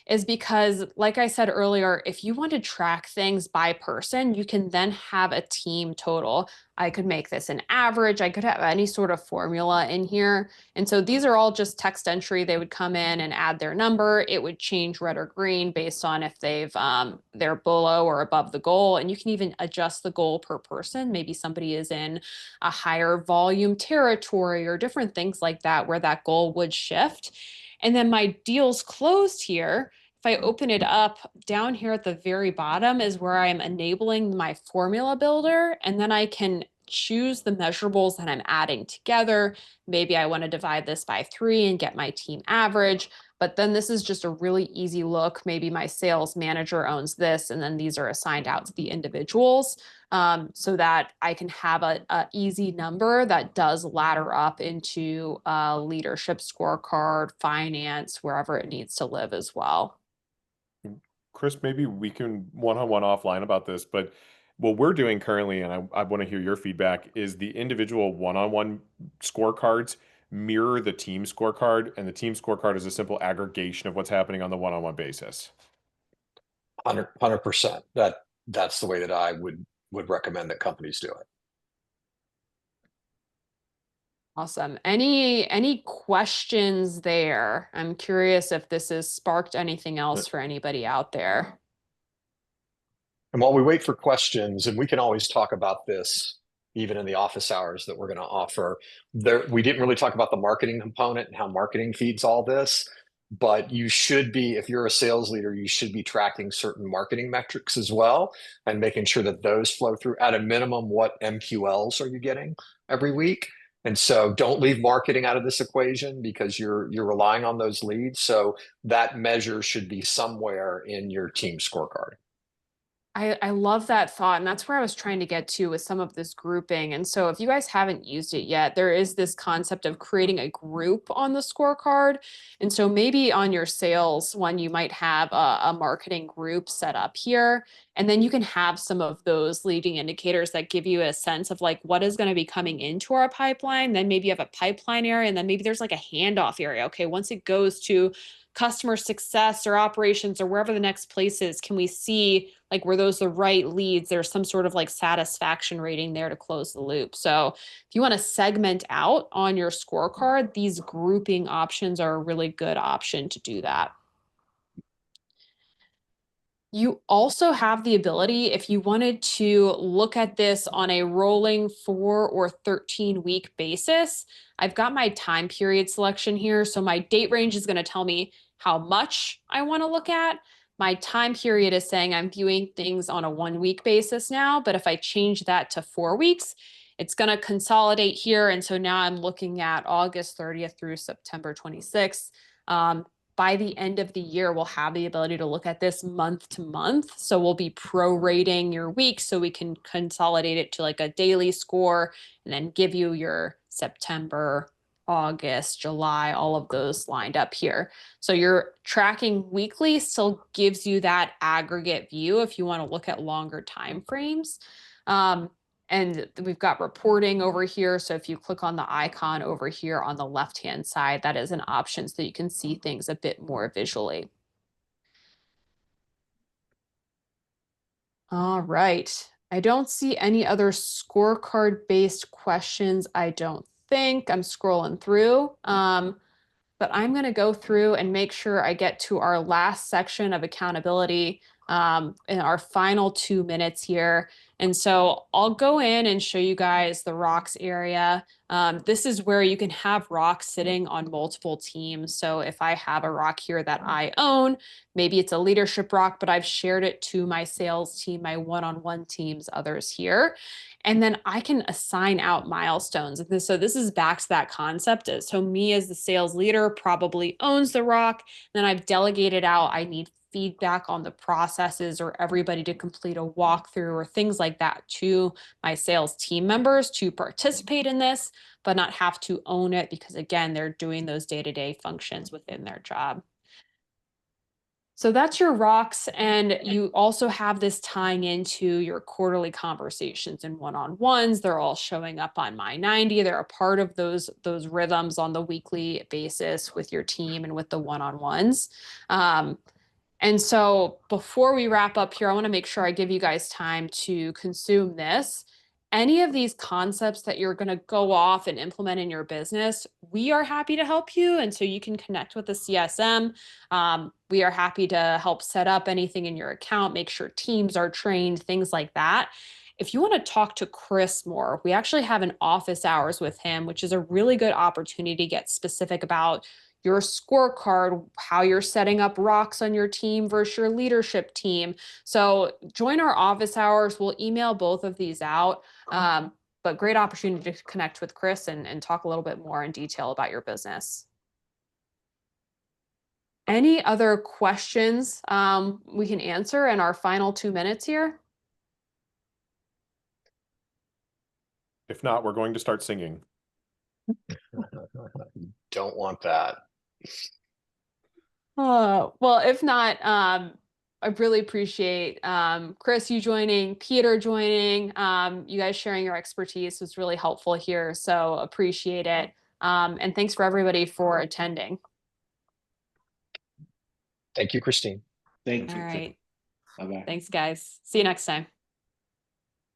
is because, like I said earlier, if you want to track things by person, you can then have a team total. I could make this an average. I could have any sort of formula in here. And so these are all just text entry. They would come in and add their number. It would change red or green based on if they're below or above the goal. And you can even adjust the goal per person. Maybe somebody is in a higher volume territory or different things like that, where that goal would shift. And then my deals closed here, if I open it up down here at the very bottom is where I am enabling my formula builder. And then I can choose the measurables that I'm adding together. Maybe I want to divide this by 3 and get my team average. But then this is just a really easy look. Maybe my sales manager owns this, and then these are assigned out to the individuals, so that I can have a easy number that does ladder up into a leadership scorecard, finance, wherever it needs to live as well. Chris, maybe we can one-on-one offline about this, but what we're doing currently, and I want to hear your feedback, is the individual one-on-one scorecards mirror the team scorecard, and the team scorecard is a simple aggregation of what's happening on the one-on-one basis. 100%. That's the way that I would recommend that companies do it. Awesome. Any questions there? I'm curious if this has sparked anything else for anybody out there. And while we wait for questions, and we can always talk about this even in the office hours that we're going to offer, we didn't really talk about the marketing component and how marketing feeds all this, but you should be, if you're a sales leader, you should be tracking certain marketing metrics as well and making sure that those flow through. At a minimum, what MQLs are you getting every week? And so don't leave marketing out of this equation, because you're relying on those leads. So that measure should be somewhere in your team scorecard. I love that thought. And that's where I was trying to get to with some of this grouping. And so if you guys haven't used it yet, there is this concept of creating a group on the scorecard. And so maybe on your sales one, you might have a marketing group set up here. And then you can have some of those leading indicators that give you a sense of like what is going to be coming into our pipeline. Then maybe you have a pipeline area, and then maybe there's like a handoff area. Okay, once it goes to customer success or operations or wherever the next place is, can we see like were those the right leads? There's some sort of like satisfaction rating there to close the loop. So if you want to segment out on your scorecard, these grouping options are a really good option to do that. You also have the ability, if you wanted to look at this on a rolling 4 or 13 week basis, I've got my time period selection here. So my date range is going to tell me how much I want to look at. My time period is saying I'm viewing things on a 1 week basis now, but if I change that to 4 weeks, it's going to consolidate here. And so now I'm looking at August 30th through September 26th. By the end of the year, we'll have the ability to look at this month to month. So we'll be prorating your week so we can consolidate it to like a daily score and then give you your September, August, July, all of those lined up here. So your tracking weekly still gives you that aggregate view if you want to look at longer time frames. And we've got reporting over here. So if you click on the icon over here on the left-hand side, that is an option so that you can see things a bit more visually. All right. I don't see any other scorecard-based questions, I don't think. I'm scrolling through. But I'm going to go through and make sure I get to our last section of accountability in our final 2 minutes here. And so I'll go in and show you guys the rocks area. This is where you can have rocks sitting on multiple teams. So if I have a rock here that I own, maybe it's a leadership rock, but I've shared it to my sales team, my one-on-one teams, others here. And then I can assign out milestones. So this is back to that concept. So me as the sales leader probably owns the rock. Then I've delegated out, I need feedback on the processes or everybody to complete a walkthrough or things like that to my sales team members to participate in this, but not have to own it because again, they're doing those day-to-day functions within their job. So that's your rocks. And you also have this tying into your quarterly conversations and one-on-ones. They're all showing up on My 90. They're a part of those rhythms on the weekly basis with your team and with the one-on-ones. And so before we wrap up here, I want to make sure I give you guys time to consume this. Any of these concepts that you're going to go off and implement in your business, we are happy to help you. And so you can connect with the CSM. We are happy to help set up anything in your account, make sure teams are trained, things like that. If you want to talk to Chris more, we actually have an office hours with him, which is a really good opportunity to get specific about your scorecard, how you're setting up rocks on your team versus your leadership team. So join our office hours. We'll email both of these out. But great opportunity to connect with Chris and talk a little bit more in detail about your business. Any other questions we can answer in our final 2 minutes here? If not, we're going to start singing. Don't want that. Well, if not, I really appreciate Chris, you joining, Peter joining, you guys sharing your expertise was really helpful here. So appreciate it. And thanks for everybody for attending. Thank you, Christine. Thank All you. right. Bye-bye. Thanks, guys. See you next time.